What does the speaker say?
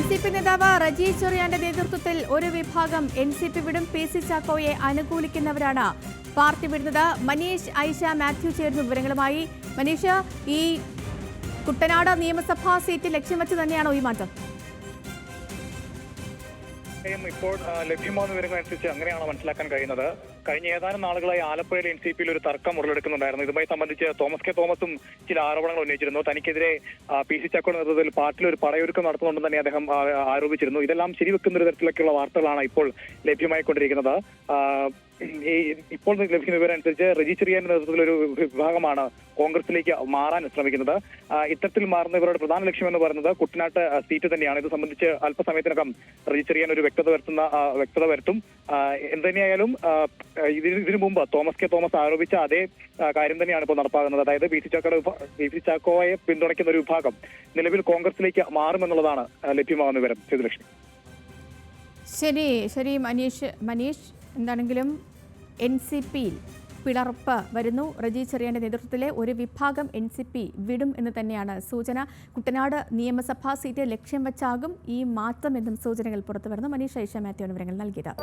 NCP നേതാവ് റജി ചെറിയാന്റെ നേതൃത്വത്തിൽ ഒരു വിഭാഗം NCP വിടും PC ചാക്കോയെ അനുകൂലിക്കുന്നവരാണ് പാർട്ടി വിടുന്നത്. മനീഷ് ഐഷ മാത്യു ചേർന്ന വിവരങ്ങളുമായി. മനീഷ്, ഈ കുട്ടനാട് നിയമസഭാ സീറ്റ് ലക്ഷ്യം വെച്ച് തന്നെയാണോ ഈ മാറ്റം? ഇപ്പോൾ ലഭ്യമാകുന്ന വിവരങ്ങളനുസരിച്ച് അങ്ങനെയാണ് മനസ്സിലാക്കാൻ കഴിയുന്നത്. കഴിഞ്ഞ ഏതാനും നാളുകളായി ആലപ്പുഴയിലെ NCPയിൽ ഒരു തർക്കം ഉടലെടുക്കുന്നുണ്ടായിരുന്നു. ഇതുമായി സംബന്ധിച്ച് തോമസ് കെ തോമസും ചില ആരോപണങ്ങൾ ഉന്നയിച്ചിരുന്നു. തനിക്കെതിരെ PC ചാക്കോയുടെ നേതൃത്വത്തിൽ പാർട്ടിയിൽ ഒരു പടയൊരുക്കം നടത്തുന്നുണ്ടെന്ന് തന്നെ അദ്ദേഹം ആരോപിച്ചിരുന്നു. ഇതെല്ലാം ശരിവെക്കുന്ന ഒരു തരത്തിലേക്കുള്ള വാർത്തകളാണ് ഇപ്പോൾ ലഭ്യമായിക്കൊണ്ടിരിക്കുന്നത്. ഇപ്പോൾ ലഭിക്കുന്ന വിവരം അനുസരിച്ച് റജി ചെറിയാന്റെ നേതൃത്വത്തിൽ ഒരു വിഭാഗമാണ് കോൺഗ്രസിലേക്ക് മാറാൻ ശ്രമിക്കുന്നത്. ഇത്തരത്തിൽ മാറുന്ന ഇവരുടെ പ്രധാന ലക്ഷ്യം എന്ന് പറയുന്നത് കുട്ടനാട്ട് സീറ്റ് തന്നെയാണ്. ഇത് സംബന്ധിച്ച് അല്പസമയത്തിനകം റജി ചെറിയാൻ ഒരു വ്യക്തത വരുത്തും. എന്തുതന്നെയായാലും ഇതിനു മുമ്പ് തോമസ് കെ തോമസ് ആരോപിച്ച അതേ കാര്യം തന്നെയാണ് ഇപ്പോൾ നടപ്പാകുന്നത്. അതായത് PC ചാക്കോയെ പിന്തുണയ്ക്കുന്ന ഒരു വിഭാഗം നിലവിൽ കോൺഗ്രസിലേക്ക് മാറുമെന്നുള്ളതാണ് ലഭ്യമാകുന്ന വിവരം. സേതുലക്ഷ്മി. ശരി മനീഷ്, എന്താണെങ്കിലും NCPയിൽ പിളർപ്പ് വരുന്നു. റജി ചെറിയാന്റെ നേതൃത്വത്തിലെ ഒരു വിഭാഗം NCP വിടും എന്ന് തന്നെയാണ് സൂചന. കുട്ടനാട് നിയമസഭാ സീറ്റ് ലക്ഷ്യം വെച്ചാകും ഈ മാറ്റം എന്നും സൂചനകൾ പുറത്തുവരുന്നു. മനീഷ് ഐഷ മാത്യുവിന് വിവരങ്ങൾ നൽകിയത്.